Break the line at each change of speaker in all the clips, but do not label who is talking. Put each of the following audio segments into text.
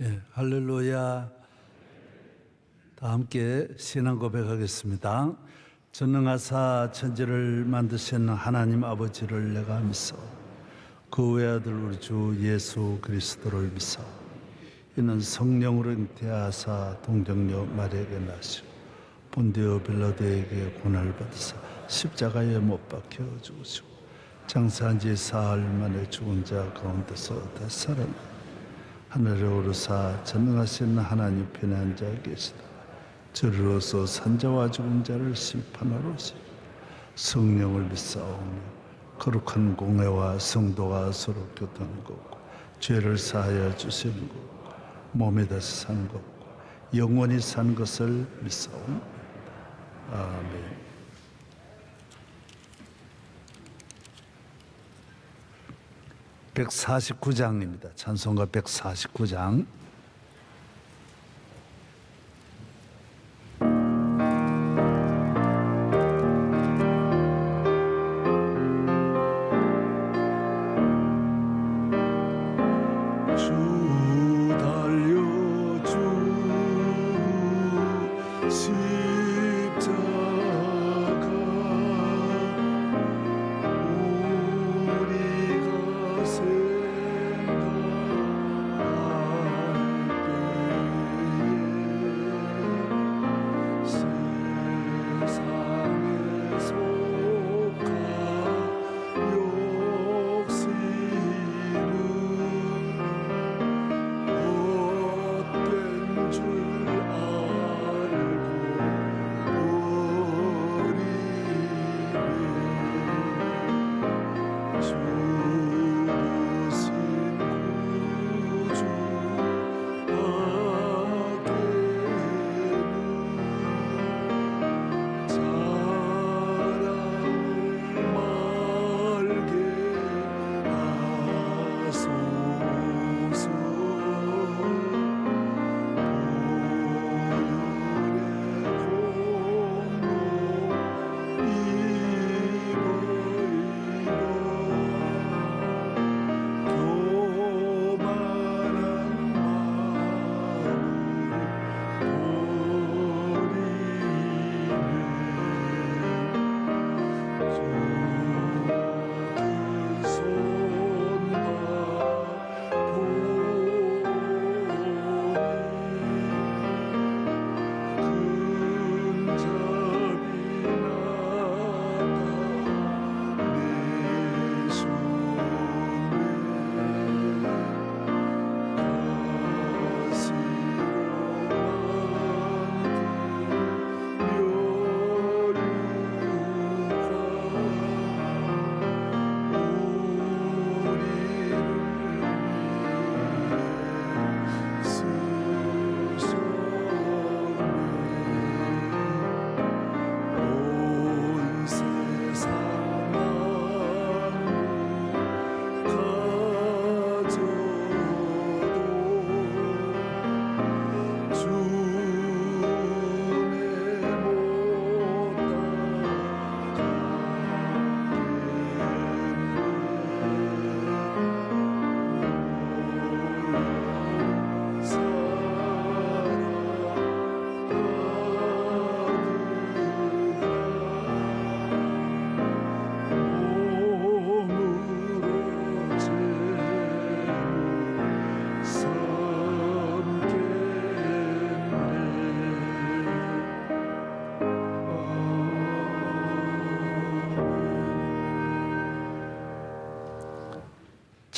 예, 할렐루야. 다 함께 신앙 고백하겠습니다. 전능하사 천지를 만드신 하나님 아버지를 내가 믿어 그 외아들 우리 주 예수 그리스도를 믿어 이는 성령으로 잉태하사 동정녀 마리아에게 나시고 본디오 빌라도에게 고난을 받으사 십자가에 못 박혀 죽으시고 장사한 지 사흘 만에 죽은 자 가운데서 다시 살아나 하늘에 오르사 전능하신 하나님 편에 앉아 계시다. 저리로서 산자와 죽은 자를 심판하러 오시고 성령을 믿사오며 거룩한 공회와 성도가 서로 교통하는 것과 죄를 사하여 주시는 것과 몸에 다시 사는 것과 영원히 사는 것을 믿사옵니다. 아멘. (149장입니다) 찬송가 149장.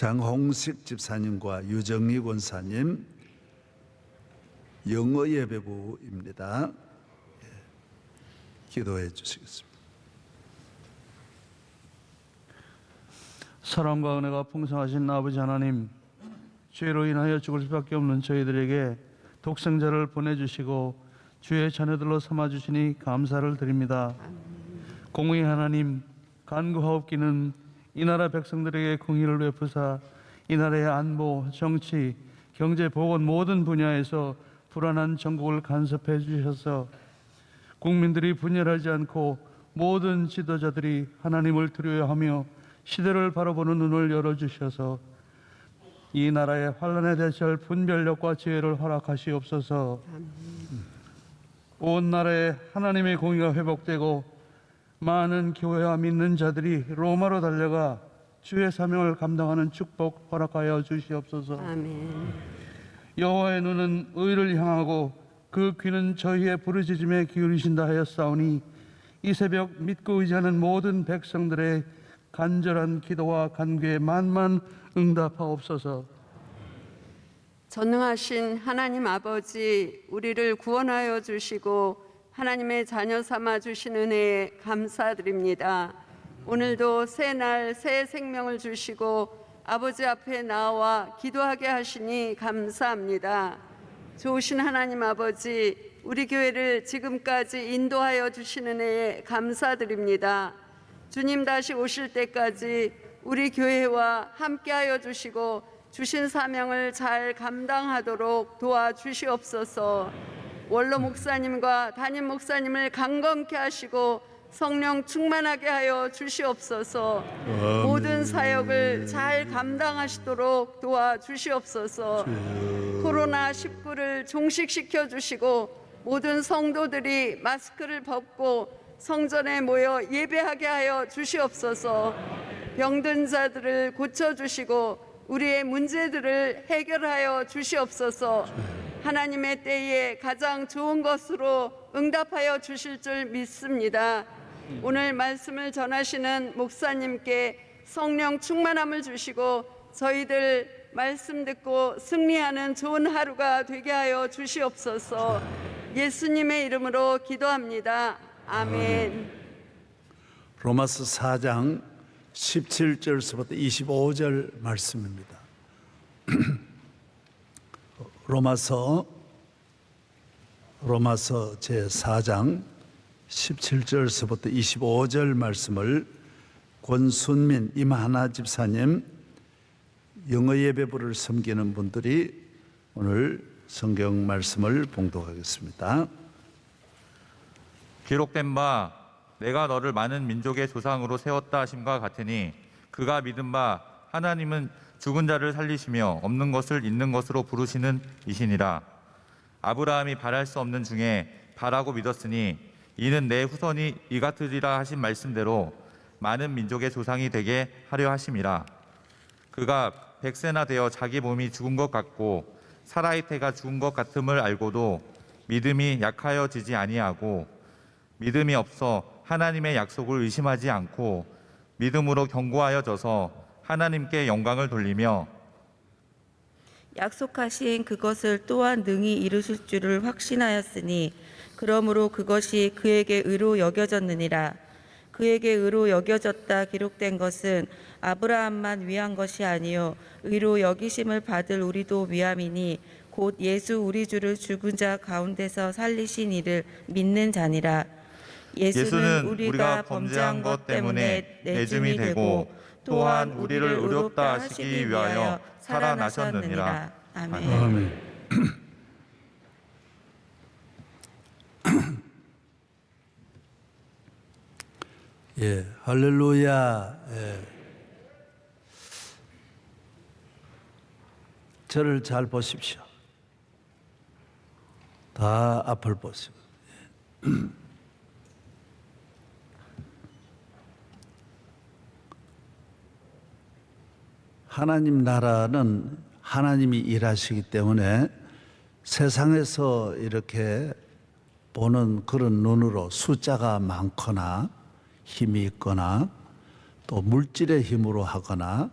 장홍식 집사님과 유정희 권사님 영어 예배부입니다. 기도해 주시겠습니다.
사랑과 은혜가 풍성하신 아버지 하나님, 죄로 인하여 죽을 수밖에 없는 저희들에게 독생자를 보내주시고 주의 자녀들로 삼아주시니 감사를 드립니다. 공의의 하나님, 간구하옵기는 이 나라 백성들에게 공의를 베푸사 이 나라의 안보, 정치, 경제, 보건 모든 분야에서 불안한 전국을 간섭해 주셔서 국민들이 분열하지 않고 모든 지도자들이 하나님을 두려워하며 시대를 바라보는 눈을 열어주셔서 이 나라의 환난에 대처할 분별력과 지혜를 허락하시옵소서. 온 나라에 하나님의 공의가 회복되고 많은 교회와 믿는 자들이 로마로 달려가 주의 사명을 감당하는 축복 허락하여 주시옵소서.
아멘.
여호와의 눈은 의를 향하고 그 귀는 저희의 부르짖음에 기울이신다 하였사오니 이 새벽 믿고 의지하는 모든 백성들의 간절한 기도와 간구에 만만 응답하옵소서.
전능하신 하나님 아버지, 우리를 구원하여 주시고 하나님의 자녀 삼아 주신 은혜에 감사드립니다. 오늘도 새 날 새 생명을 주시고 아버지 앞에 나와 기도하게 하시니 감사합니다. 좋으신 하나님 아버지, 우리 교회를 지금까지 인도하여 주신 은혜에 감사드립니다. 주님 다시 오실 때까지 우리 교회와 함께하여 주시고 주신 사명을 잘 감당하도록 도와주시옵소서. 원로 목사님과 담임 목사님을 강건케 하시고 성령 충만하게 하여 주시옵소서. 모든 사역을 잘 감당하시도록 도와주시옵소서. 코로나19를 종식시켜 주시고 모든 성도들이 마스크를 벗고 성전에 모여 예배하게 하여 주시옵소서. 병든 자들을 고쳐주시고 우리의 문제들을 해결하여 주시옵소서. 하나님의 때에 가장 좋은 것으로 응답하여 주실 줄 믿습니다. 오늘 말씀을 전하시는 목사님께 성령 충만함을 주시고 저희들 말씀 듣고 승리하는 좋은 하루가 되게 하여 주시옵소서. 예수님의 이름으로 기도합니다. 아멘.
로마서 4장 17절서부터 25절 말씀입니다. 로마서 제4장 17절서부터 25절 말씀을 권순민 임하나 집사님, 영어 예배부를 섬기는 분들이 오늘 성경 말씀을 봉독하겠습니다.
기록된 바 내가 너를 많은 민족의 조상으로 세웠다 하심과 같으니 그가 믿은 바 하나님은 죽은 자를 살리시며 없는 것을 있는 것으로 부르시는 이시니라. 아브라함이 바랄 수 없는 중에 바라고 믿었으니 이는 내 후손이 이 같으리라 하신 말씀대로 많은 민족의 조상이 되게 하려 하심이라. 그가 100세나 되어 자기 몸이 죽은 것 같고 사라의 태가 죽은 것 같음을 알고도 믿음이 약하여지지 아니하고 믿음이 없어 하나님의 약속을 의심하지 않고 믿음으로 견고하여져서 하나님께 영광을 돌리며
약속하신 그것을 또한 능히 이루실 줄을 확신하였으니 그러므로 그것이 그에게 의로 여겨졌느니라. 그에게 의로 여겨졌다 기록된 것은 아브라함만 위한 것이 아니요 의로 여기심을 받을 우리도 위함이니 곧 예수 우리 주를 죽은 자 가운데서 살리신 이를 믿는 자니라. 예수는 우리가 범죄한 것 때문에 내줌이 되고 또한 우리를 의롭다 하시기 위하여 살아나셨느니라. 아멘.
아멘. 예, 할렐루야. 예. 저를 잘 보십시오. 다 앞을 보시고. 하나님 나라는 하나님이 일하시기 때문에 세상에서 이렇게 보는 그런 눈으로 숫자가 많거나 힘이 있거나 또 물질의 힘으로 하거나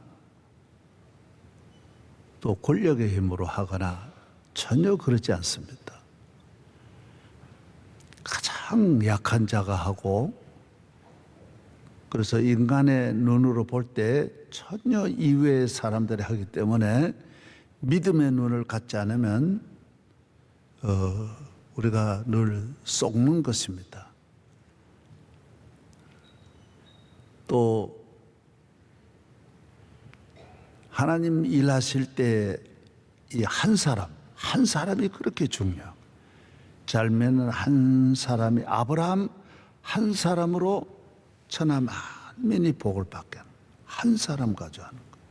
또 권력의 힘으로 하거나 전혀 그렇지 않습니다. 가장 약한 자가 하고 그래서 인간의 눈으로 볼 때 전혀 이외의 사람들이 하기 때문에 믿음의 눈을 갖지 않으면 우리가 늘 속는 것입니다. 또 하나님 일하실 때 이 한 사람이 그렇게 중요해요. 잘면은 한 사람이 아브라함 한 사람으로 천하 만민이 복을 받게 하는 한 사람 가져가는 거예요.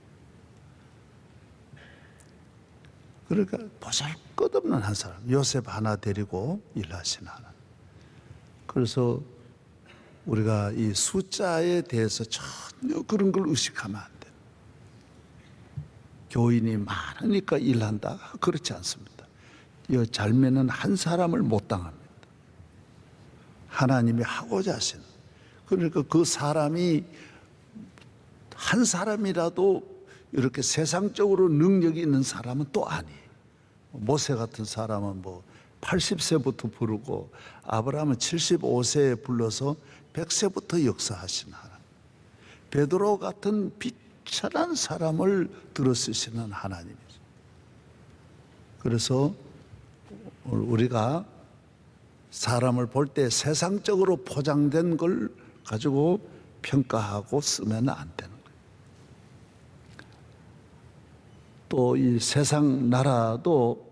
그러니까 보잘것없는 한 사람, 요셉 하나 데리고 일하신 하나. 그래서 우리가 이 숫자에 대해서 전혀 그런 걸 의식하면 안 돼요. 교인이 많으니까 일한다? 그렇지 않습니다. 이 잘매는 한 사람을 못 당합니다. 하나님이 하고자 하신. 그러니까 그 사람이 한 사람이라도 이렇게 세상적으로 능력이 있는 사람은 또 아니에요. 모세 같은 사람은 뭐 80세부터 부르고 아브라함은 75세에 불러서 100세부터 역사하신 하나님. 베드로 같은 비천한 사람을 들어쓰시는 하나님이죠. 그래서 우리가 사람을 볼 때 세상적으로 포장된 걸 가지고 평가하고 쓰면 안 되는 거예요. 또 이 세상 나라도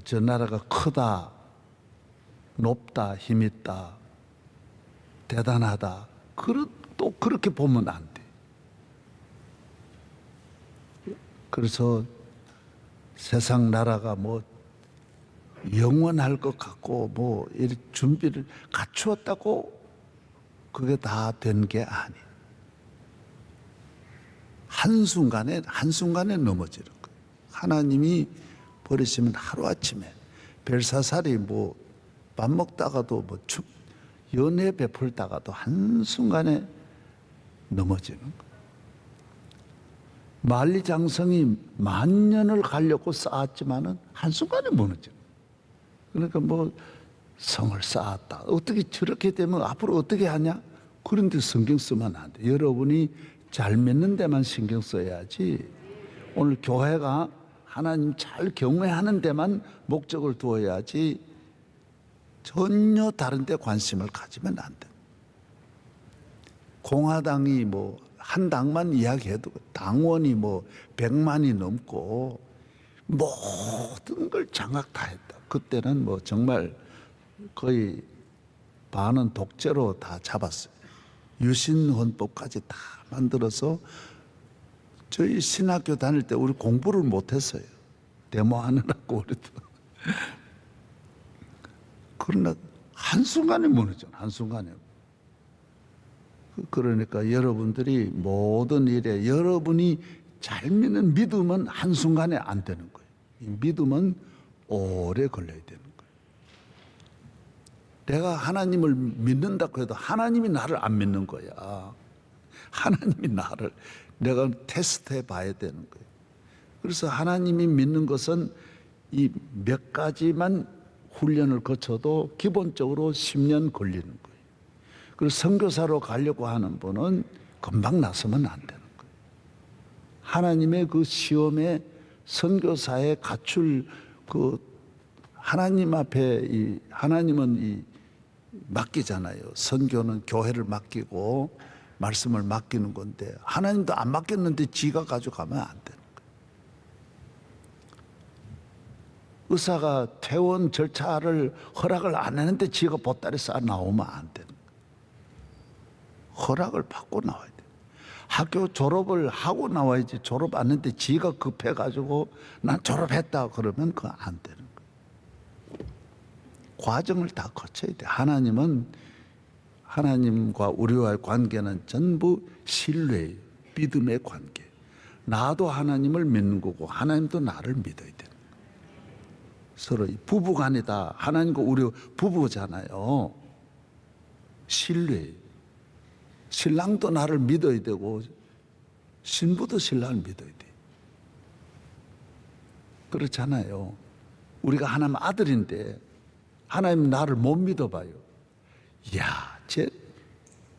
저 나라가 크다, 높다, 힘있다, 대단하다. 또 그렇게 보면 안 돼. 그래서 세상 나라가 뭐 영원할 것 같고 뭐 이렇게 준비를 갖추었다고 그게 다 된 게 아니에요. 한순간에 넘어지는 거예요. 하나님이 버리시면 하루아침에 벨사살이 뭐 밥 먹다가도 뭐 연애 베풀다가도 한순간에 넘어지는 거예요. 만리장성이 만년을 가려고 쌓았지만은 한순간에 무너지는 거예요. 그러니까 뭐 성을 쌓았다. 어떻게 저렇게 되면 앞으로 어떻게 하냐? 그런데 신경 쓰면 안 돼. 여러분이 잘 믿는 데만 신경 써야지. 오늘 교회가 하나님 잘 경외하는 데만 목적을 두어야지 전혀 다른 데 관심을 가지면 안 돼. 공화당이 뭐 한 당만 이야기해도 당원이 뭐 100만이 넘고 모든 걸 장악 다 했다. 그때는 뭐 정말 거의 반은 독재로 다 잡았어요. 유신헌법까지 다 만들어서 저희 신학교 다닐 때 우리 공부를 못했어요. 데모하느라고 우리도. 그러나 한순간에 무너져. 한순간에. 그러니까 여러분들이 모든 일에 여러분이 잘 믿는 믿음은 한순간에 안 되는 거예요. 이 믿음은 오래 걸려야 되는 거예요. 내가 하나님을 믿는다고 해도 하나님이 나를 안 믿는 거야. 하나님이 나를 내가 테스트해 봐야 되는 거예요. 그래서 하나님이 믿는 것은 이 몇 가지만 훈련을 거쳐도 기본적으로 10년 걸리는 거예요. 그리고 선교사로 가려고 하는 분은 금방 나서면 안 되는 거예요. 하나님의 그 시험에 선교사에 갖출 그 하나님 앞에 하나님은 맡기잖아요. 선교는 교회를 맡기고 말씀을 맡기는 건데 하나님도 안 맡겼는데 지가 가져가면 안 되는 거예요. 의사가 퇴원 절차를 허락을 안 했는데 지가 보따리 싸 나오면 안 되는 거예요. 허락을 받고 나와야 돼요. 학교 졸업을 하고 나와야지. 졸업 안 했는데 지가 급해가지고 난 졸업했다 그러면 그거 안 되는 거예요. 과정을 다 거쳐야 돼요. 하나님은 하나님과 우리와의 관계는 전부 신뢰예요. 믿음의 관계. 나도 하나님을 믿는 거고 하나님도 나를 믿어야 되는 거예요. 서로 부부간이다. 하나님과 우리 부부잖아요. 신뢰예요. 신랑도 나를 믿어야 되고 신부도 신랑을 믿어야 돼. 그렇잖아요. 우리가 하나님 아들인데 하나님 나를 못 믿어봐요. 야,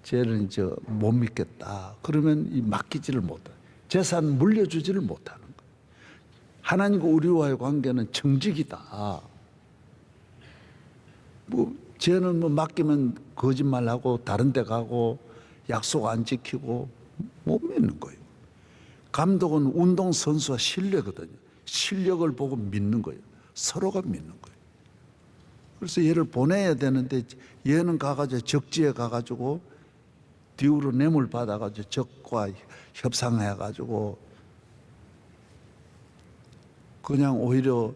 쟤는 못 믿겠다. 그러면 맡기지를 못해. 재산 물려주지를 못하는 거예요. 하나님과 우리와의 관계는 정직이다. 쟤는 맡기면 거짓말하고 다른 데 가고 약속 안 지키고 못 믿는 거예요. 감독은 운동선수와 실력이거든요. 실력을 보고 믿는 거예요. 서로가 믿는 거예요. 그래서 얘를 보내야 되는데 얘는 가가지고 적지에 가가지고 뒤로 뇌물 받아가지고 적과 협상해가지고 그냥 오히려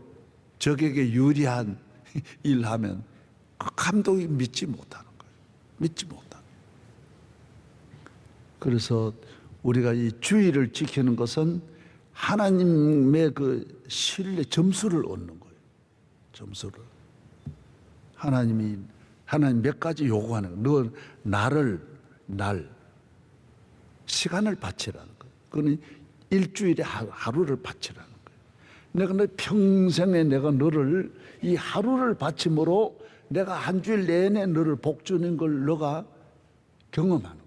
적에게 유리한 일하면 그 감독이 믿지 못하는 거예요. 믿지 못하는 거예요. 그래서 우리가 이 주의를 지키는 것은 하나님의 그 신뢰 점수를 얻는 거예요. 점수를. 하나님 몇 가지 요구하는 거예요. 너 날 시간을 바치라는 거예요. 그거는 일주일에 하루를 바치라는 거예요. 내가 너 평생에 내가 너를 이 하루를 바침으로 내가 한 주일 내내 너를 복주는 걸 너가 경험하는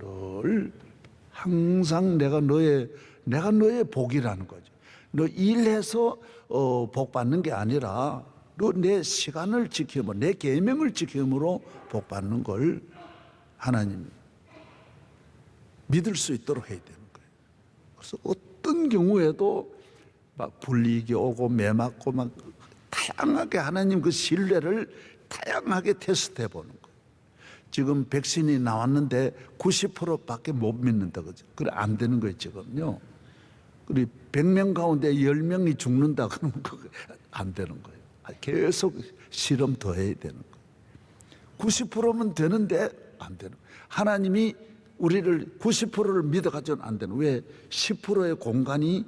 거예요. 늘 항상 내가 너의 복이라는 거죠. 너 일해서 복 받는 게 아니라 너 내 시간을 지킴으로, 내 계명을 지킴으로 복 받는 걸 하나님 믿을 수 있도록 해야 되는 거예요. 그래서 어떤 경우에도 막 불이익이 오고 매 맞고 막 다양하게 하나님 그 신뢰를 다양하게 테스트해 보는 거예요. 지금 백신이 나왔는데 90%밖에 못 믿는다 그죠? 그래 안 되는 거예요 지금요. 그리고 100명 가운데 10명이 죽는다 그러면 그거 안 되는 거예요. 계속 실험 더 해야 되는 거예요. 90%면 되는데 안 되는 거예요. 하나님이 우리를 90%를 믿어가지고는 안 되는 거예요. 왜? 10%의 공간이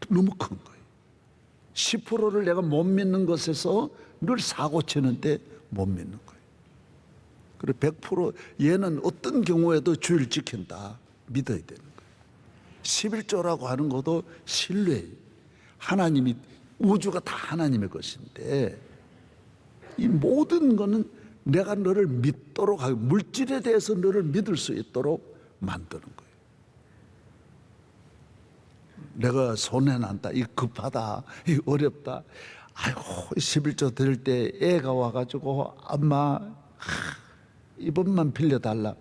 너무 큰 거예요. 10%를 내가 못 믿는 것에서 늘 사고 치는데 못 믿는 거예요. 그리고 100% 얘는 어떤 경우에도 주의를 지킨다. 믿어야 되는 거예요. 11조라고 하는 것도 신뢰예요. 하나님이 우주가 다 하나님의 것인데 이 모든 것은 내가 너를 믿도록 하고 물질에 대해서 너를 믿을 수 있도록 만드는 거예요. 내가 손해난다, 이 급하다, 이 어렵다. 아이고 11조 드릴 때 애가 와가지고 엄마 이번만 빌려달라.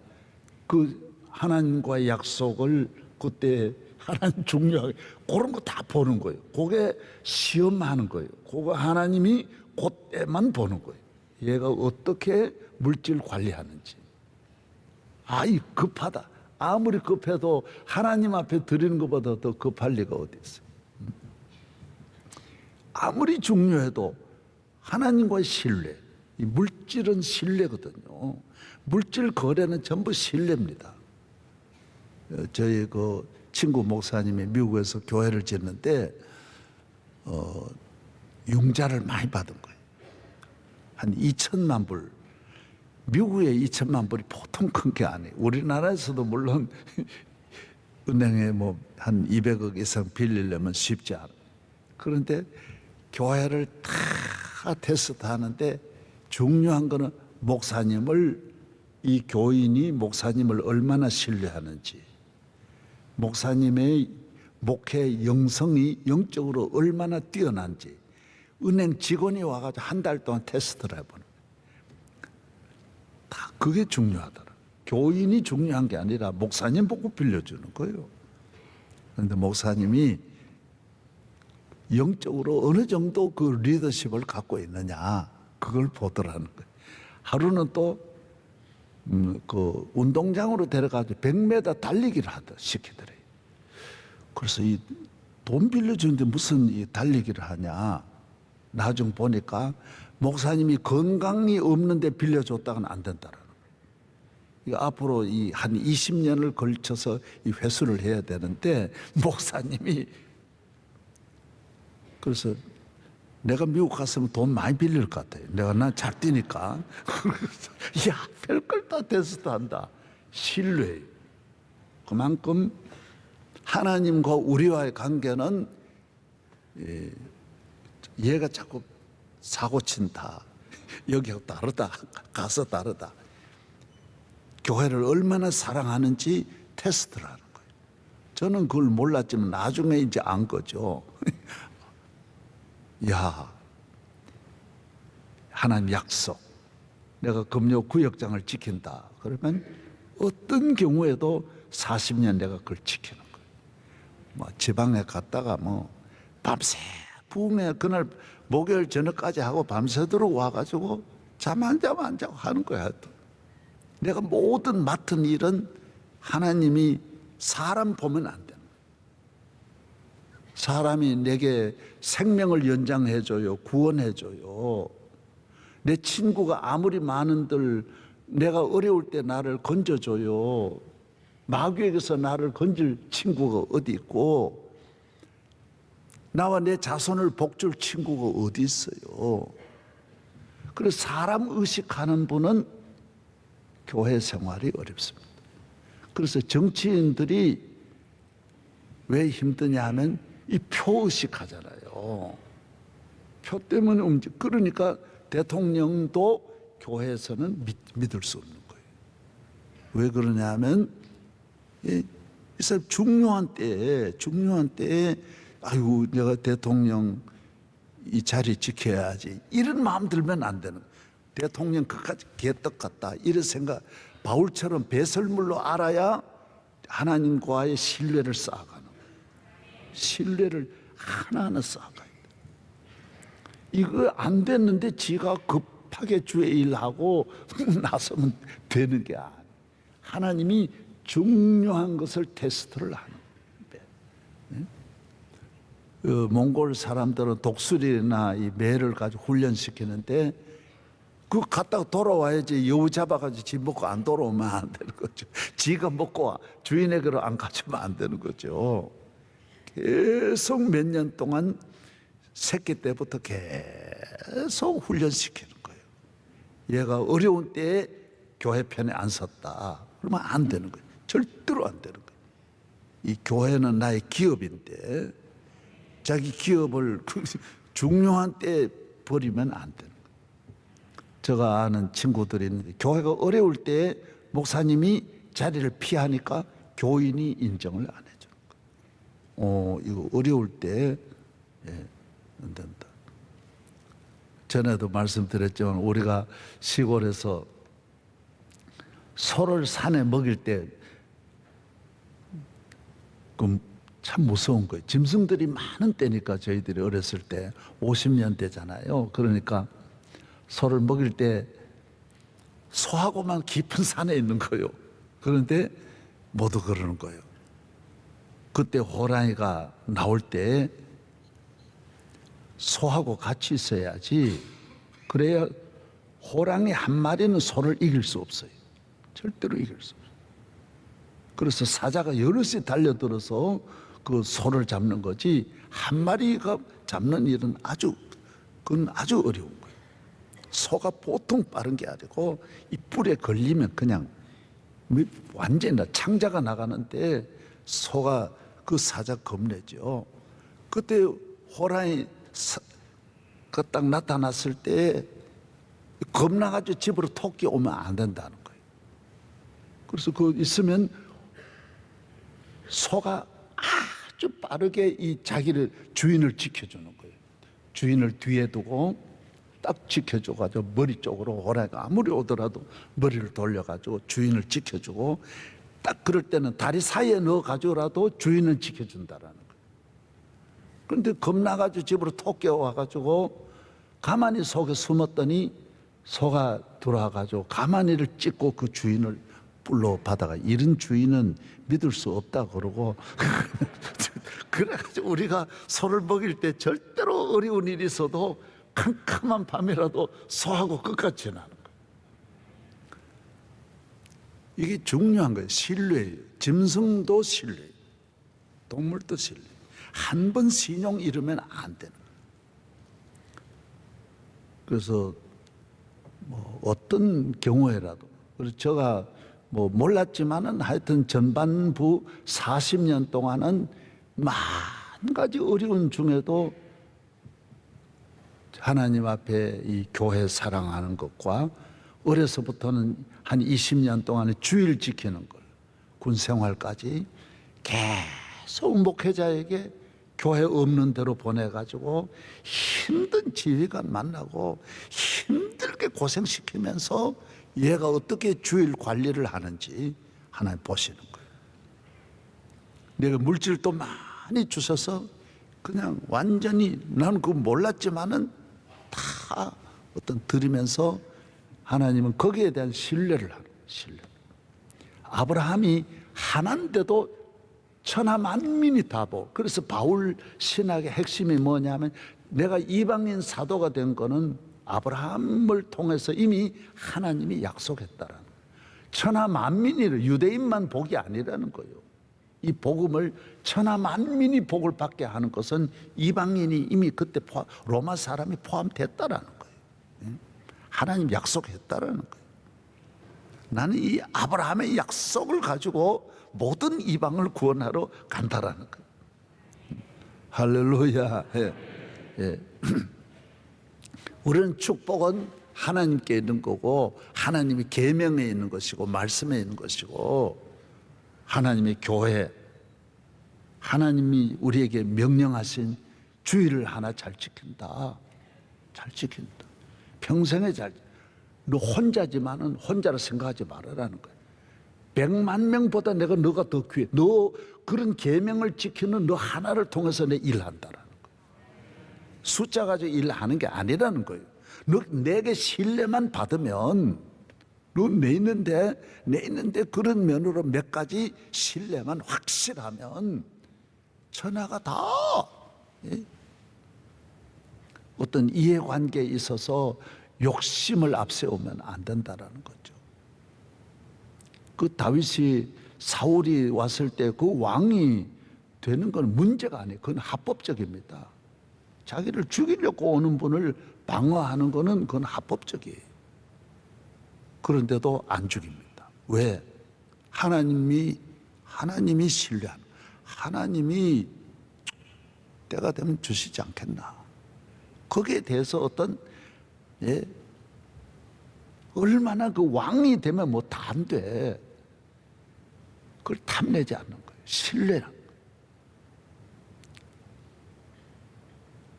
그 하나님과의 약속을 그때 하나님 중요하게 그런 거 다 보는 거예요. 그게 시험하는 거예요. 그거 하나님이 그때만 보는 거예요. 얘가 어떻게 물질 관리하는지. 이 급하다. 아무리 급해도 하나님 앞에 드리는 것보다 더 급할 리가 어디 있어요. 아무리 중요해도 하나님과의 신뢰. 이 물질은 신뢰거든요. 물질 거래는 전부 신뢰입니다. 저희 그 친구 목사님이 미국에서 교회를 짓는데 융자를 많이 받은 거예요. 한 2천만 불. 미국에 2천만 불이 보통 큰 게 아니에요. 우리나라에서도 물론 은행에 뭐 한 200억 이상 빌리려면 쉽지 않아요. 그런데 교회를 다 테스트하는데 중요한 거는 이 교인이 목사님을 얼마나 신뢰하는지, 목사님의 목회 영성이 영적으로 얼마나 뛰어난지, 은행 직원이 와가지고 한 달 동안 테스트를 해보는 거예요. 다 그게 중요하더라. 교인이 중요한 게 아니라 목사님 보고 빌려주는 거예요. 그런데 목사님이 영적으로 어느 정도 그 리더십을 갖고 있느냐, 그걸 보더라는 거예요. 하루는 또 그 운동장으로 데려가서 100m 달리기를 시키더래요. 그래서 이 돈 빌려주는데 무슨 이 달리기를 하냐. 나중 보니까 목사님이 건강이 없는데 빌려줬다가는 안 된다라는 거예요. 앞으로 한 20년을 걸쳐서 이 회수를 해야 되는데 목사님이 그래서 내가 미국 갔으면 돈 많이 빌릴 것 같아요. 난 잘 뛰니까. 야, 별걸 다 테스트한다. 신뢰. 그만큼 하나님과 우리와의 관계는 얘가 자꾸 사고 친다. 여기하고 다르다. 가서 다르다. 교회를 얼마나 사랑하는지 테스트를 하는 거예요. 저는 그걸 몰랐지만 나중에 이제 안 거죠. 야, 하나님 약속. 내가 금요 구역장을 지킨다. 그러면 어떤 경우에도 40년 내가 그걸 지키는 거예요. 뭐 지방에 갔다가 뭐 밤새 부흥회 그날 목요일 저녁까지 하고 밤새도록 와가지고 잠 안 자고 하는 거야. 내가 모든 맡은 일은 하나님이 사람 보면 안 되는 거예요. 사람이 내게 생명을 연장해줘요. 구원해줘요. 내 친구가 아무리 많은들 내가 어려울 때 나를 건져줘요. 마귀에게서 나를 건질 친구가 어디 있고, 나와 내 자손을 복줄 친구가 어디 있어요. 그래서 사람 의식하는 분은 교회 생활이 어렵습니다. 그래서 정치인들이 왜 힘드냐 하면 이 표의식 하잖아요. 표 때문에 그러니까 대통령도 교회에서는 믿을 수 없는 거예요. 왜 그러냐 하면 이 사람 중요한 때에 아이고 내가 대통령 이 자리 지켜야지 이런 마음 들면 안 되는 거예요. 대통령 끝까지 개떡 같다 이런 생각, 바울처럼 배설물로 알아야 하나님과의 신뢰를 쌓아가는 거예요. 신뢰를 하나하나 쌓아가야 돼요. 이거 안 됐는데 지가 급하게 주의 일하고 나서면 되는 게 아니에요. 하나님이 중요한 것을 테스트를 하는 거예요. 몽골 사람들은 독수리나 이 매를 가지고 훈련시키는데 그거 갔다가 돌아와야지. 여우 잡아가지고 지 먹고 안 돌아오면 안 되는 거죠. 지가 먹고 주인에게로 안 가주면 안 되는 거죠. 계속 몇 년 동안 새끼 때부터 계속 훈련시키는 거예요. 얘가 어려운 때에 교회 편에 안 섰다 그러면 안 되는 거예요. 절대로 안 되는 거예요. 이 교회는 나의 기업인데 자기 기업을 중요한 때에 버리면 안 되는 거예요. 제가 아는 친구들이 있는데 교회가 어려울 때 목사님이 자리를 피하니까 교인이 인정을 안 해주는 거예요. 이거 어려울 때 안 된다. 전에도 말씀드렸지만 우리가 시골에서 소를 산에 먹일 때 참 무서운 거예요. 짐승들이 많은 때니까 저희들이 어렸을 때 50년 되잖아요. 그러니까 소를 먹일 때 소하고만 깊은 산에 있는 거예요. 그런데 모두 그러는 거예요. 그때 호랑이가 나올 때 소하고 같이 있어야지. 그래야 호랑이 한 마리는 소를 이길 수 없어요. 절대로 이길 수 없어요. 그래서 사자가 여럿이 달려들어서 그 소를 잡는 거지 한 마리가 잡는 일은 그건 아주 어려운 거예요. 소가 보통 빠른 게 아니고 이 뿔에 걸리면 그냥 완전히 창자가 나가는데 소가 그 사자 겁내죠. 그때 호랑이 딱 나타났을 때 겁나가지고 집으로 토끼 오면 안 된다는 거예요. 그래서 그 있으면 소가 아주 빠르게 이 자기를 주인을 지켜주는 거예요. 주인을 뒤에 두고 딱 지켜줘가지고 머리 쪽으로 호랑이가 아무리 오더라도 머리를 돌려가지고 주인을 지켜주고 딱 그럴 때는 다리 사이에 넣어가지고라도 주인을 지켜준다라는 거예요. 그런데 겁나가지고 집으로 토끼 와가지고 가만히 속에 숨었더니 소가 들어와가지고 가만히를 찍고 그 주인을 뿔로 받아가. 이런 주인은 믿을 수 없다 그러고 그래가지고 우리가 소를 먹일 때 절대로 어려운 일이 있어도 캄캄한 밤이라도 소하고 끝까지 지나는 거예요. 이게 중요한 거예요. 신뢰예요. 짐승도 신뢰예요. 동물도 신뢰예요. 한 번 신용 잃으면 안 되는 거예요. 그래서 뭐 어떤 경우에라도, 그래서 제가 뭐 몰랐지만은 하여튼 전반부 40년 동안은 만 가지 어려운 중에도 하나님 앞에 이 교회 사랑하는 것과 어려서부터는 한 20년 동안에 주일 지키는 걸, 군 생활까지 계속 목회자에게 교회 없는 데로 보내가지고 힘든 지휘관 만나고 힘들게 고생시키면서 얘가 어떻게 주일 관리를 하는지 하나님 보시는 거예요. 내가 물질도 많이 주셔서 그냥 완전히 나는 그거 몰랐지만은 다 어떤 드리면서 하나님은 거기에 대한 신뢰를 하는 거예요. 신뢰. 아브라함이 하나인데도 천하 만민이 다 보고. 그래서 바울 신학의 핵심이 뭐냐면 내가 이방인 사도가 된 거는 아브라함을 통해서 이미 하나님이 약속했다라는 거예요. 천하 만민이 유대인만 복이 아니라는 거예요. 이 복음을 천하 만민이 복을 받게 하는 것은 이방인이 이미 그때 로마 사람이 포함됐다라는 거예요. 하나님 약속했다라는 거예요. 나는 이 아브라함의 약속을 가지고 모든 이방을 구원하러 간다라는 거예요. 할렐루야. 예. 예. 우리는 축복은 하나님께 있는 거고 하나님이 계명에 있는 것이고 말씀에 있는 것이고 하나님의 교회, 하나님이 우리에게 명령하신 주의를 하나 잘 지킨다. 잘 지킨다. 평생에 너 혼자지만은 혼자로 생각하지 말아라는 거야. 100만 명보다 내가 너가 더 귀해. 너 그런 계명을 지키는 너 하나를 통해서 내 일한다라는 거야. 숫자 가지고 일하는 게 아니라는 거예요. 너 내게 신뢰만 받으면 너 내 있는데 그런 면으로 몇 가지 신뢰만 확실하면 천하가 다 어떤 이해관계에 있어서 욕심을 앞세우면 안 된다라는 거죠. 그 다윗이 사울이 왔을 때 그 왕이 되는 건 문제가 아니에요. 그건 합법적입니다. 자기를 죽이려고 오는 분을 방어하는 거는 그건 합법적이에요. 그런데도 안 죽입니다. 왜? 하나님이 신뢰하는, 하나님이 때가 되면 주시지 않겠나. 거기에 대해서 어떤 얼마나 그 왕이 되면 뭐 다 안 돼. 그걸 탐내지 않는 거예요. 신뢰라는 거예요.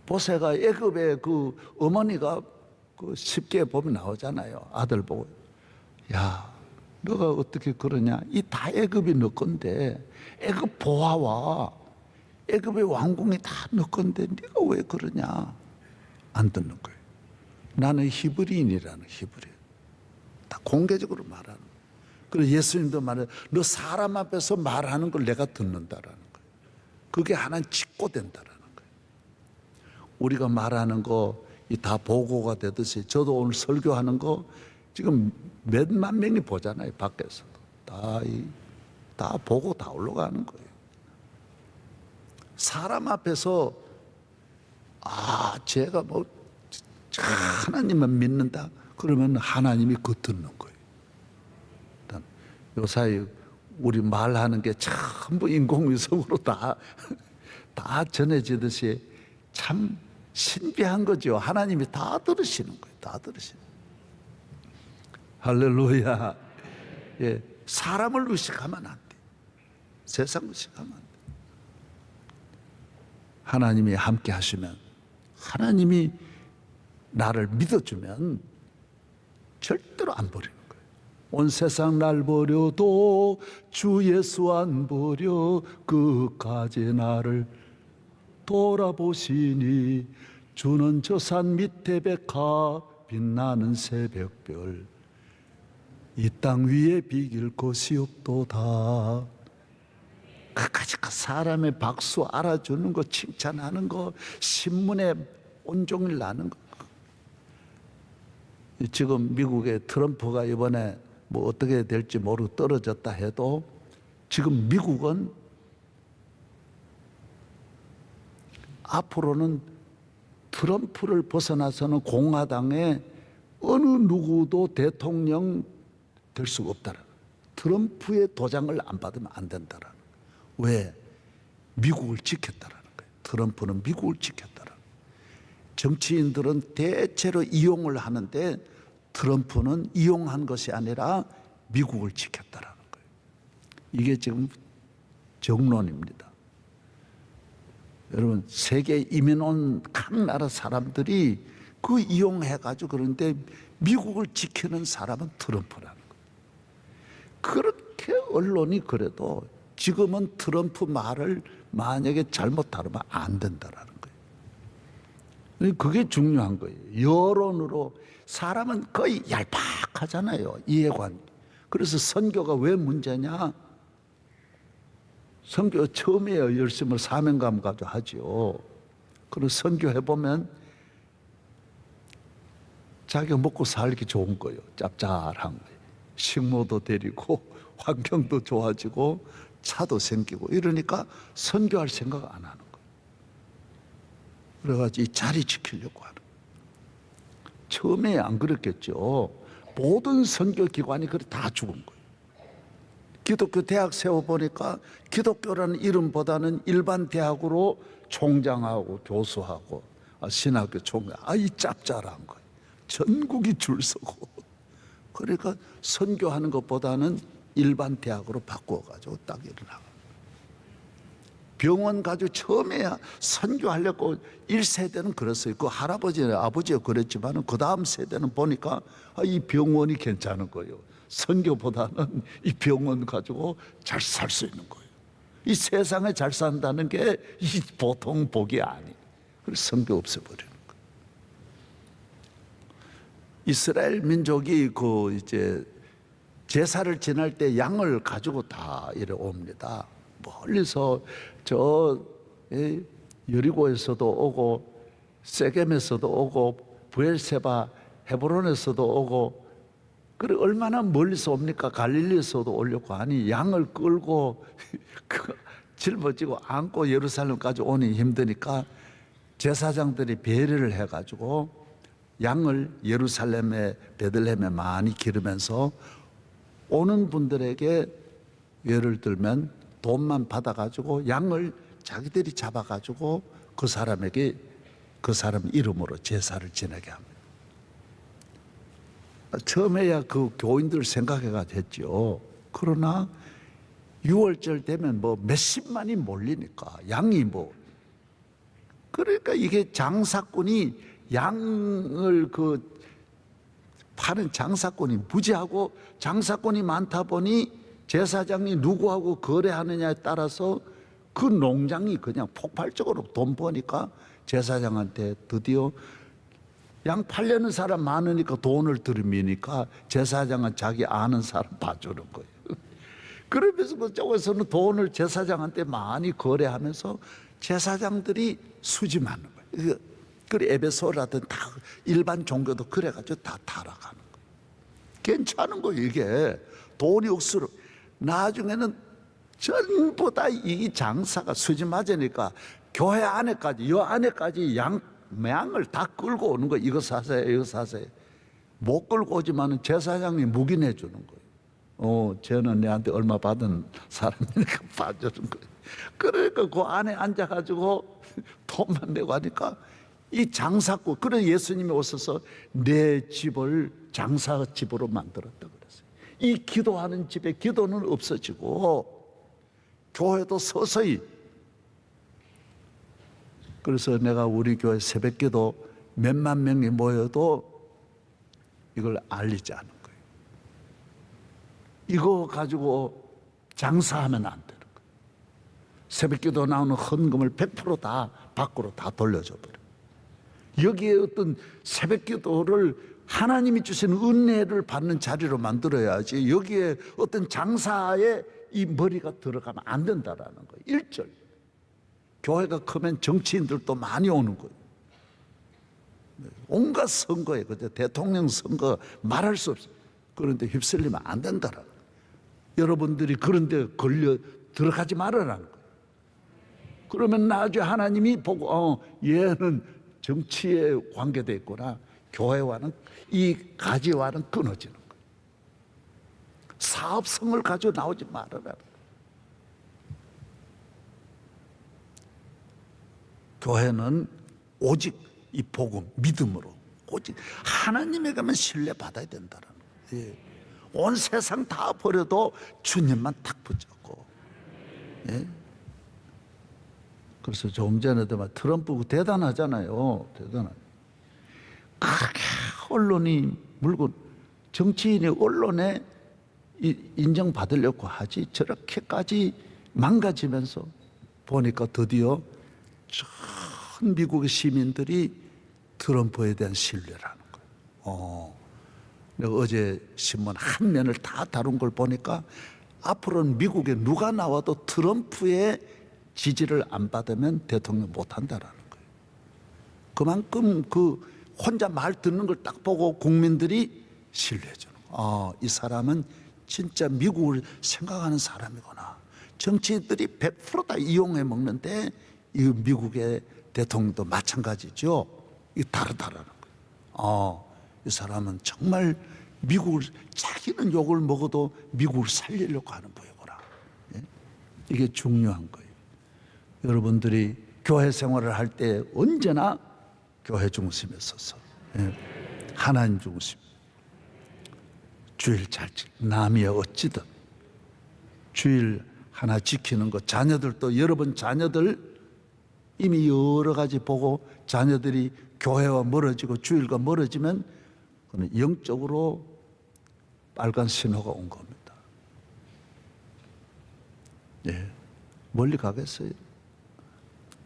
모세가 애굽에 그 어머니가 그 쉽게 보면 나오잖아요. 아들 보고, 야, 너가 어떻게 그러냐? 이 다 애굽이 너 건데, 애굽 보아와 애굽의 왕궁이 다 너 건데 네가 왜 그러냐? 안 듣는 거예요. 나는 히브리인이라는, 히브리인. 다 공개적으로 말하는 거예요. 그리고 예수님도 말해요. 너 사람 앞에서 말하는 걸 내가 듣는다라는 거예요. 그게 하나는 직고된다라는 거예요. 우리가 말하는 거 다 보고가 되듯이 저도 오늘 설교하는 거 지금 몇만 명이 보잖아요. 밖에서도 다 보고 다 올라가는 거예요. 사람 앞에서 제가 뭐 하나님만 믿는다 그러면 하나님이 그 듣는 거예요. 일단 요사이 우리 말하는 게 전부 인공위성으로 다 전해지듯이 참 신비한 거죠. 하나님이 다 들으시는 거예요. 다 들으시는 거예요. 할렐루야. 예, 사람을 의식하면 안 돼. 세상 의식하면 안 돼. 하나님이 함께 하시면, 하나님이 나를 믿어주면 절대로 안 버리는 거예요. 온 세상 날 버려도 주 예수 안 버려 끝까지 나를 돌아보시니 주는 저 산 밑에 백화 빛나는 새벽별 이 땅 위에 비길 것이 없도다. 그까지 그 사람의 박수 알아주는 거, 칭찬하는 거, 신문에 온종일 나는 거. 지금 미국의 트럼프가 이번에 뭐 어떻게 될지 모르고 떨어졌다 해도 지금 미국은 앞으로는 트럼프를 벗어나서는 공화당의 어느 누구도 대통령 될 수가 없다는 거예요. 트럼프의 도장을 안 받으면 안 된다는 거예요. 왜? 미국을 지켰다라는 거예요. 트럼프는 미국을 지켰다라는 거예요. 정치인들은 대체로 이용을 하는데 트럼프는 이용한 것이 아니라 미국을 지켰다라는 거예요. 이게 지금 정론입니다. 여러분, 세계에 이민 온 각 나라 사람들이 그 이용해가지고 그런데 미국을 지키는 사람은 트럼프라는 거예요. 그렇게 언론이 그래도 지금은 트럼프 말을 만약에 잘못 다루면 안 된다라는 거예요. 그게 중요한 거예요. 여론으로 사람은 거의 얄팍하잖아요. 이해관. 그래서 선교가 왜 문제냐? 선교 처음이에요. 열심을 사명감 가지고 하죠. 그리고 선교해보면 자기가 먹고 살기 좋은 거예요. 짭짤한 거예요. 식모도 데리고 환경도 좋아지고 차도 생기고 이러니까 선교할 생각 안 하는 거예요. 그래가지고 이 자리 지키려고 하는 거예요. 처음에 안 그랬겠죠. 모든 선교기관이 그래 다 죽은 거예요. 기독교 대학 세워보니까 기독교라는 이름보다는 일반 대학으로 총장하고 교수하고 신학교 총장, 이 짭짤한 거예요. 전국이 줄 서고. 그러니까 선교하는 것보다는 일반 대학으로 바꾸어가지고 딱 일어나고. 병원 가지고 처음에야 선교하려고 1세대는 그랬어요. 그 할아버지나 아버지가 그랬지만 그 다음 세대는 보니까 이 병원이 괜찮은 거예요. 선교보다는 이 병원 가지고 잘 살 수 있는 거예요. 이 세상에 잘 산다는 게 이 보통 복이 아니에요. 그래서 선교 없애버리는 거예요. 이스라엘 민족이 그 이제 제사를 지낼 때 양을 가지고 다 이래 옵니다. 멀리서 저 여리고에서도 오고 세겜에서도 오고 브엘세바 헤브론에서도 오고 그래 얼마나 멀리서 옵니까? 갈릴리에서도 오려고 하니 양을 끌고 짊어지고 안고 예루살렘까지 오니 힘드니까 제사장들이 배려를 해가지고 양을 예루살렘에 베들레헴에 많이 기르면서 오는 분들에게 예를 들면 돈만 받아가지고 양을 자기들이 잡아가지고 그 사람에게 그 사람 이름으로 제사를 지내게 합니다. 처음에야 그 교인들 생각해가 됐죠. 그러나 6월절 되면 뭐 몇십만이 몰리니까 양이 뭐 그러니까 이게 장사꾼이 양을 그 파는 장사꾼이 무지하고 장사꾼이 많다 보니 제사장이 누구하고 거래하느냐에 따라서 그 농장이 그냥 폭발적으로 돈 버니까 제사장한테 드디어 양 팔려는 사람 많으니까 돈을 들이미니까 제사장은 자기 아는 사람 봐주는 거예요. 그러면서 그쪽에서는 돈을 제사장한테 많이 거래하면서 제사장들이 수집하는 거예요. 그리고 에베소라든 다 일반 종교도 그래가지고 다 타락하는 거예요. 괜찮은 거예요 이게. 돈이 억수로. 나중에는 전부 다 이 장사가 수지 맞으니까 교회 안에까지 여 안에까지 양을 다 끌고 오는 거예요. 이거 사세요 이거 사세요. 못 끌고 오지만은 제사장이 묵인해 주는 거예요. 쟤는 내한테 얼마 받은 사람이니까 봐주는 거예요. 그러니까 그 안에 앉아가지고 돈만 내고 하니까 이 장사꾼. 그래서 예수님이 오셔서 내 집을 장사집으로 만들었다 그랬어요. 이 기도하는 집에 기도는 없어지고 교회도 서서히. 그래서 내가 우리 교회 새벽기도 몇만 명이 모여도 이걸 알리지 않은 거예요. 이거 가지고 장사하면 안 되는 거예요. 새벽기도 나오는 헌금을 100% 밖으로 다 돌려줘 버려요. 여기에 어떤 새벽기도를 하나님이 주신 은혜를 받는 자리로 만들어야지 여기에 어떤 장사에 이 머리가 들어가면 안 된다라는 거예요. 1절. 교회가 크면 정치인들도 많이 오는 거예요. 온갖 선거에 그때 대통령 선거 말할 수 없어요. 그런데 휩쓸리면 안 된다라는 거예요. 여러분들이 그런데 걸려 들어가지 말아라는 거예요. 그러면 나중에 하나님이 보고 얘는 정치에 관계돼 있구나. 교회와는 이 가지와는 끊어지는 거예요. 사업성을 가지고 나오지 말아라는 거예요. 교회는 오직 이 복음, 믿음으로 오직 하나님에게만 신뢰받아야 된다는 거예요. 예. 온 세상 다 버려도 주님만 딱 붙잡고. 예. 그래서 조금 전에도 막 트럼프 대단하잖아요. 대단하죠. 크게 언론이 물고 정치인이 언론에 인정받으려고 하지 저렇게까지 망가지면서 보니까 드디어 전 미국의 시민들이 트럼프에 대한 신뢰라는 거예요. 내가 어제 신문 한 면을 다 다룬 걸 보니까 앞으로는 미국에 누가 나와도 트럼프의 지지를 안 받으면 대통령 못 한다라는 거예요. 그만큼 그 혼자 말 듣는 걸 딱 보고 국민들이 신뢰해 주는 거예요. 이 사람은 진짜 미국을 생각하는 사람이구나. 정치인들이 100% 다 이용해 먹는데 이 미국의 대통령도 마찬가지죠. 이 다르다라는 거예요. 이 사람은 정말 미국을, 자기는 욕을 먹어도 미국을 살리려고 하는 거구나. 예? 이게 중요한 거예요. 여러분들이 교회 생활을 할 때 언제나 교회 중심에 서서, 예? 하나님 중심, 주일 잘 남이 어찌든 주일 하나 지키는 것. 자녀들도, 여러분 자녀들 이미 여러 가지 보고 자녀들이 교회와 멀어지고 주일과 멀어지면 그는 영적으로 빨간 신호가 온 겁니다. 예, 멀리 가겠어요?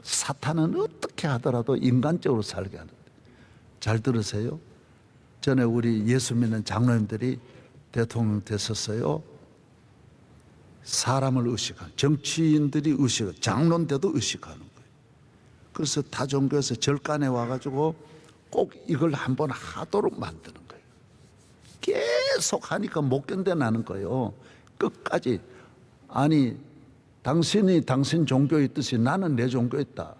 사탄은 어떻게 하더라도 인간적으로 살게 하는데. 잘 들으세요. 전에 우리 예수 믿는 장로님들이 대통령 됐었어요. 사람을 의식하는, 정치인들이 의식하는, 장로인데도 의식하는 거예요. 그래서 타종교에서 절간에 와가지고 꼭 이걸 한번 하도록 만드는 거예요. 계속 하니까 못 견뎌나는 거예요. 끝까지. 아니, 당신이 당신 종교에 있듯이 나는 내 종교에 있다.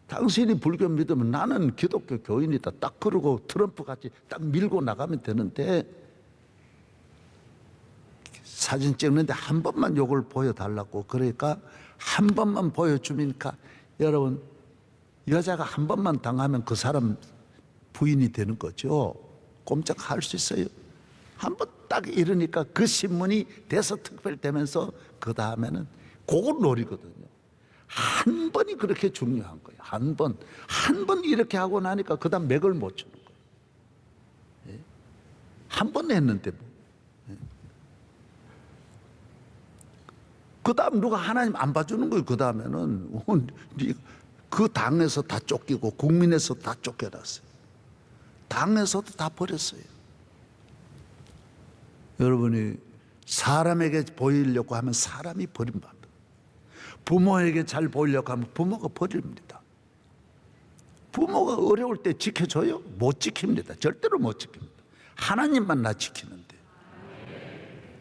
당신이 불교 믿으면 나는 기독교 교인이다. 딱 그러고 트럼프 같이 딱 밀고 나가면 되는데, 사진 찍는데 한 번만 요걸 보여달라고. 그러니까 한 번만 보여주니까, 여러분, 여자가 한 번만 당하면 그 사람 부인이 되는 거죠. 꼼짝할 수 있어요. 한 번 딱 이러니까 그 신문이 대서특별되면서 그 다음에는 그걸 노리거든요. 한 번이 그렇게 중요한 거예요. 한 번 이렇게 하고 나니까 그 다음 맥을 못 주는 거예요. 예? 한 번 했는데 뭐. 예? 그 다음 누가 하나님 안 봐주는 거예요. 그 다음에는 그 당에서 다 쫓기고 국민에서 다 쫓겨났어요. 당에서도 다 버렸어요. 여러분이 사람에게 보이려고 하면 사람이 버림받습니다. 부모에게 잘 보이려고 하면 부모가 버립니다. 부모가 어려울 때 지켜줘요? 못 지킵니다. 절대로 못 지킵니다. 하나님만 나 지키는데.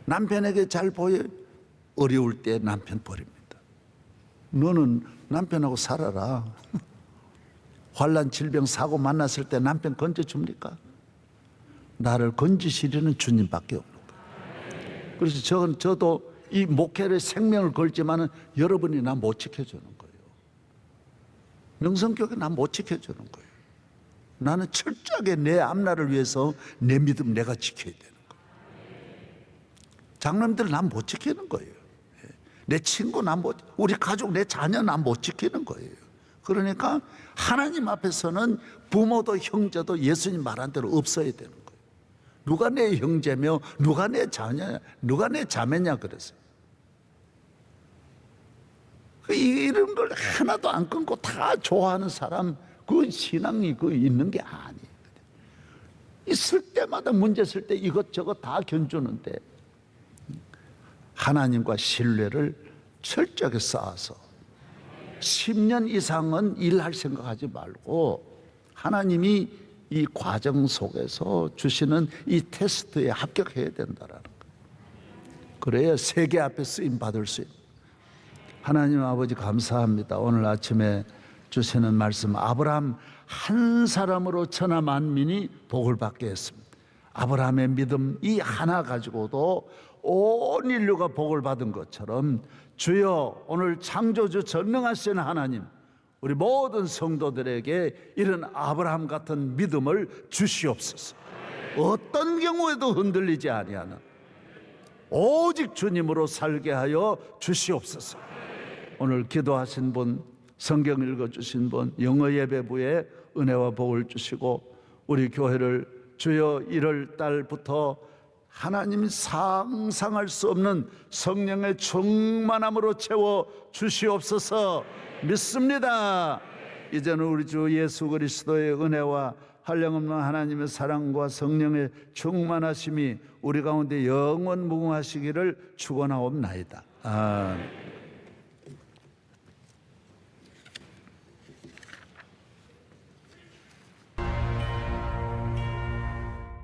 남편에게 잘 보여? 어려울 때 남편 버립니다. 너는 남편하고 살아라. 환난, 질병, 사고 만났을 때 남편 건져줍니까? 나를 건지시려는 주님밖에 없는 거예요. 그래서 저도 이 목회를 생명을 걸지만은 여러분이 나 못 지켜주는 거예요. 명성교회 나 못 지켜주는 거예요. 나는 철저하게 내 앞날을 위해서 내 믿음 내가 지켜야 되는 거예요. 장로님들 나 못 지키는 거예요. 내 친구 나 못, 우리 가족, 내 자녀 나 못 지키는 거예요. 그러니까 하나님 앞에서는 부모도 형제도 예수님 말한 대로 없어야 되는 거예요. 누가 내 형제며 누가 내 자녀냐, 누가 내 자매냐 그랬어요. 이런 걸 하나도 안 끊고 다 좋아하는 사람, 그 신앙이 그 있는 게 아니에요. 있을 때마다 문제 있을 때 이것저것 다 견주는데 하나님과 신뢰를 철저하게 쌓아서 10년 이상은 일할 생각하지 말고 하나님이 이 과정 속에서 주시는 이 테스트에 합격해야 된다라는 거예요. 그래야 세계 앞에 쓰임 받을 수 있는. 하나님 아버지 감사합니다. 오늘 아침에 주시는 말씀, 아브라함 한 사람으로 천하 만민이 복을 받게 했습니다. 아브라함의 믿음 이 하나 가지고도 온 인류가 복을 받은 것처럼 주여 오늘 창조주 전능하신 하나님, 우리 모든 성도들에게 이런 아브라함 같은 믿음을 주시옵소서. 어떤 경우에도 흔들리지 아니하는 오직 주님으로 살게 하여 주시옵소서. 오늘 기도하신 분, 성경 읽어주신 분, 영어 예배부에 은혜와 복을 주시고 우리 교회를 주여 1월 달부터 하나님 상상할 수 없는 성령의 충만함으로 채워 주시옵소서. 믿습니다. 이제는 우리 주 예수 그리스도의 은혜와 한량없는 하나님의 사랑과 성령의 충만하심이 우리 가운데 영원 무궁하시기를 축원하옵나이다. 아멘.